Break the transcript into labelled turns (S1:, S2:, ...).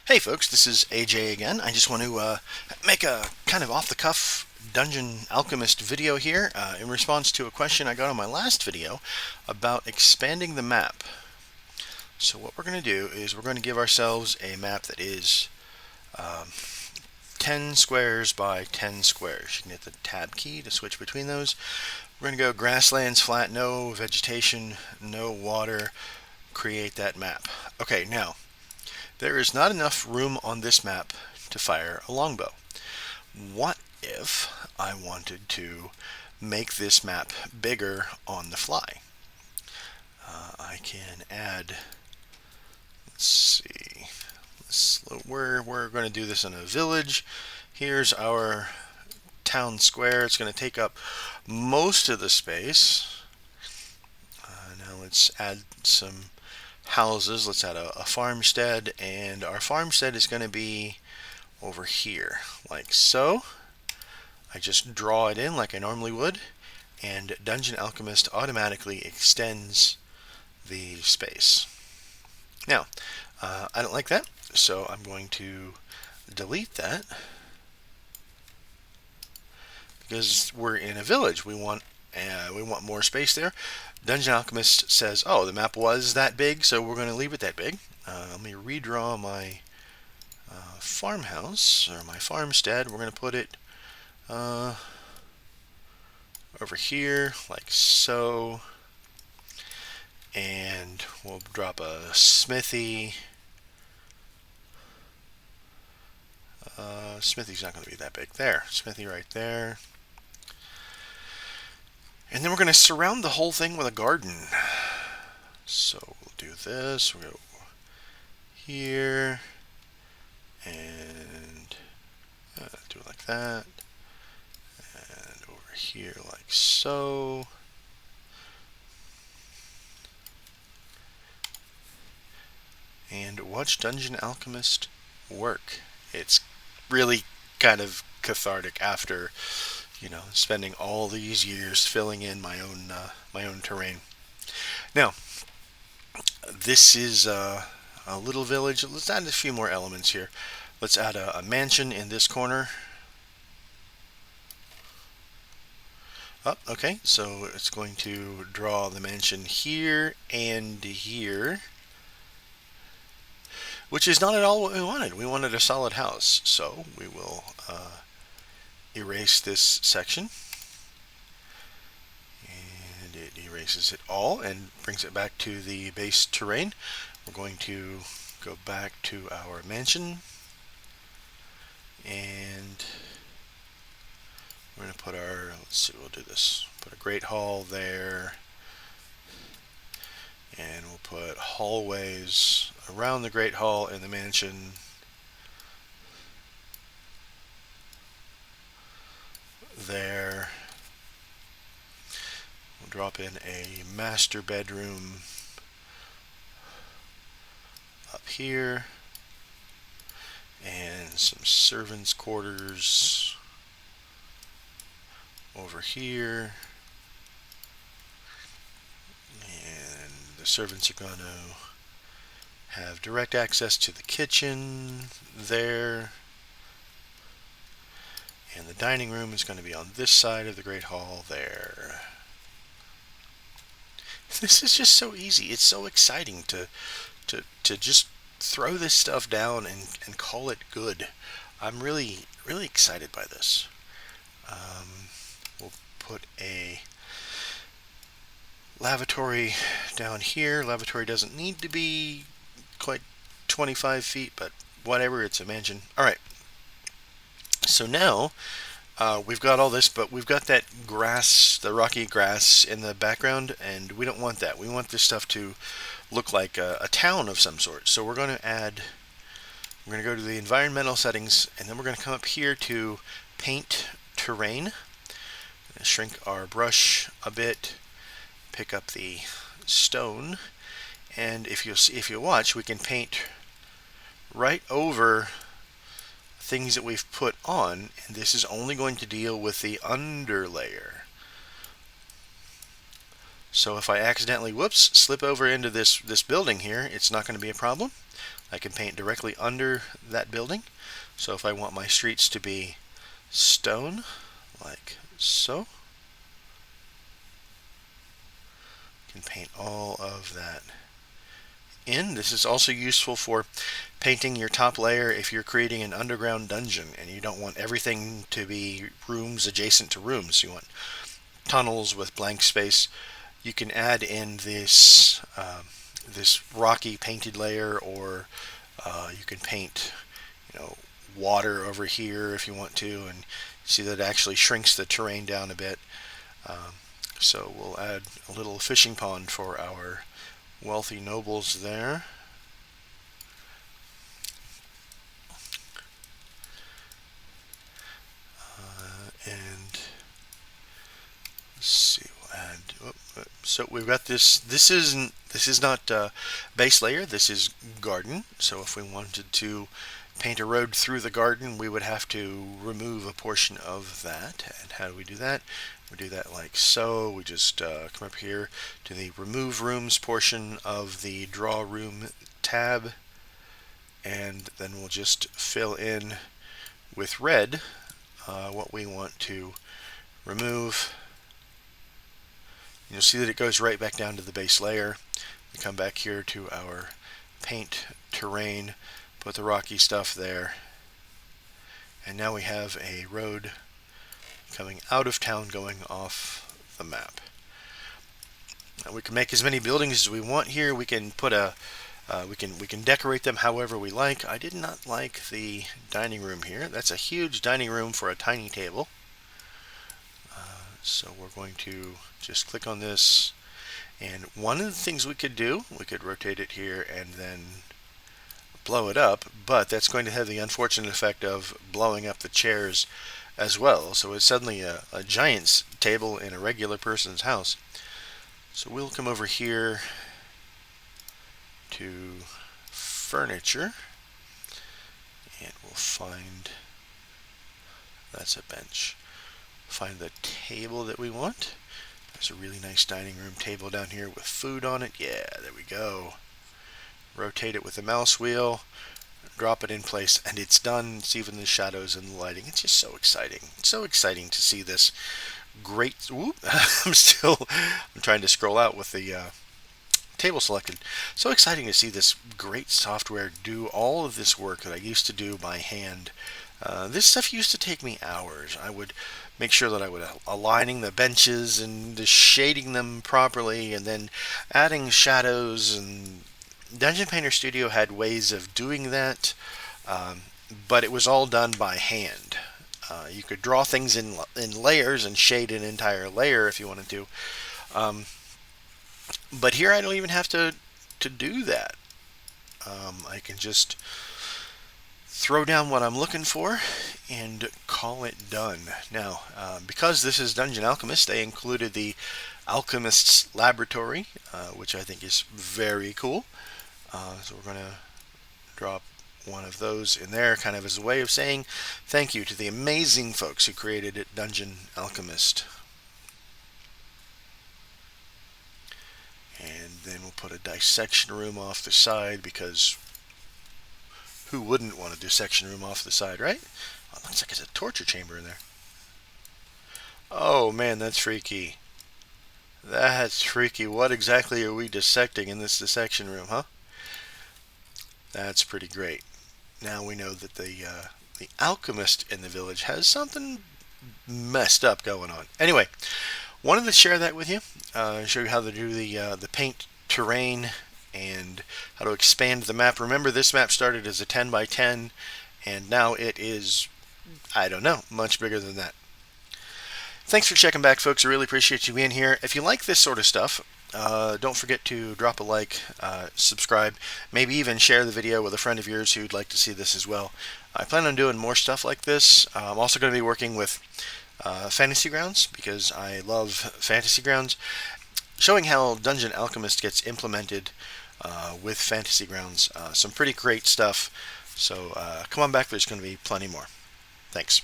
S1: Hey folks, this is AJ again. I just want to make a kind of off-the-cuff Dungeon Alchemist video here in response to a question I got on my last video about expanding the map. So what we're going to do is we're going to give ourselves a map that is 10 squares by 10 squares. You can hit the tab key to switch between those. We're going to go grasslands, flat, no vegetation, no water, create that map. Okay, now there is not enough room on this map to fire a longbow. What if I wanted to make this map bigger on the fly? I can add, let's see, we're going to do this in a village. Here's our town square. It's going to take up most of the space. Now let's add some houses. Let's add a farmstead, and our farmstead is going to be over here, like so. I just draw it in like I normally would, and Dungeon Alchemist automatically extends the space. Now, I don't like that, so I'm going to delete that because we're in a village. We want more space there. Dungeon Alchemist says, oh, the map was that big, so we're going to leave it that big. Let me redraw my farmhouse, or my farmstead. We're going to put it over here, like so. And we'll drop a smithy. Smithy's not going to be that big. There, smithy right there. And then we're going to surround the whole thing with a garden. So we'll do this. We'll go here and do it like that. And over here like so. And watch Dungeon Alchemist work. It's really kind of cathartic after spending all these years filling in my own terrain. Now, this is a little village. Let's add a few more elements here. Let's add a mansion in this corner. Oh, okay, so it's going to draw the mansion here and here, which is not at all what we wanted. We wanted a solid house, so we will erase this section, and it erases it all and brings it back to the base terrain. We're going to go back to our mansion, and we're going to put let's see, we'll do this. Put a great hall there, and we'll put hallways around the great hall in the mansion. There. We'll drop in a master bedroom up here, and some servants' quarters over here. And the servants are going to have direct access to the kitchen there. And the dining room is going to be on this side of the Great Hall there. This is just so easy. It's so exciting to just throw this stuff down and call it good. I'm really, really excited by this. We'll put a lavatory down here. Lavatory doesn't need to be quite 25 feet, but whatever, it's a mansion. All right. So now we've got all this, but we've got that grass, the rocky grass in the background, and we don't want that. We want this stuff to look like a town of some sort. So we're going to go to the environmental settings, and then we're going to come up here to paint terrain. Shrink our brush a bit, pick up the stone, and if you watch, we can paint right over things that we've put on, and this is only going to deal with the underlayer. So if I accidentally, whoops, slip over into this building here, it's not going to be a problem. I can paint directly under that building. So if I want my streets to be stone, like so, I can paint all of that in. This is also useful for painting your top layer if you're creating an underground dungeon and you don't want everything to be rooms adjacent to rooms. You want tunnels with blank space. You can add in this this rocky painted layer, or you can paint, water over here if you want to, and see that it actually shrinks the terrain down a bit. So we'll add a little fishing pond for our wealthy nobles there. And let's see, we'll add. So we've got this. This is not base layer. This is garden. So if we wanted to paint a road through the garden, we would have to remove a portion of that. And how do we do that? We do that like so. We just come up here to the remove rooms portion of the draw room tab, and then we'll just fill in with red what we want to remove. You'll see that it goes right back down to the base layer. We come back here to our paint terrain, put the rocky stuff there, and now we have a road coming out of town going off the map. Now we can make as many buildings as we want here. We can put we can decorate them however we like. I did not like the dining room here. That's a huge dining room for a tiny table. So we're going to just click on this, and one of the things we could do, we could rotate it here and then blow it up, but that's going to have the unfortunate effect of blowing up the chairs as well. So it's suddenly a giant's table in a regular person's house. So we'll come over here to furniture, and we'll find, that's a bench. Find the table that we want. There's a really nice dining room table down here with food on it. Yeah, there we go. Rotate it with the mouse wheel, drop it in place, and it's done. It's even the shadows and the lighting. It's just so exciting. It's so exciting to see this great. Whoop, I'm trying to scroll out with the table selected. So exciting to see this great software do all of this work that I used to do by hand. This stuff used to take me hours. I would make sure that I would aligning the benches and just shading them properly, and then adding shadows. And Dungeon Painter Studio had ways of doing that, but it was all done by hand. You could draw things in layers and shade an entire layer if you wanted to. But here I don't even have to do that. I can just throw down what I'm looking for and call it done. Now, because this is Dungeon Alchemist, they included the Alchemist's Lavatory, which I think is very cool. So we're going to drop one of those in there, kind of as a way of saying thank you to the amazing folks who created Dungeon Alchemist. And then we'll put a dissection room off the side, because who wouldn't want a dissection room off the side, right? Oh, it looks like it's a torture chamber in there. Oh man, that's freaky. That's freaky. What exactly are we dissecting in this dissection room, huh? That's pretty great. Now we know that the alchemist in the village has something messed up going on. Anyway, wanted to share that with you. Show you how to do the paint terrain and how to expand the map. Remember, this map started as a 10 by 10, and now it is, I don't know, much bigger than that. Thanks for checking back, folks. I really appreciate you being here. If you like this sort of stuff, don't forget to drop a like, subscribe, maybe even share the video with a friend of yours who'd like to see this as well. I plan on doing more stuff like this. I'm also going to be working with Fantasy Grounds, because I love Fantasy Grounds, showing how Dungeon Alchemist gets implemented with Fantasy Grounds. Some pretty great stuff. So come on back, there's going to be plenty more. Thanks.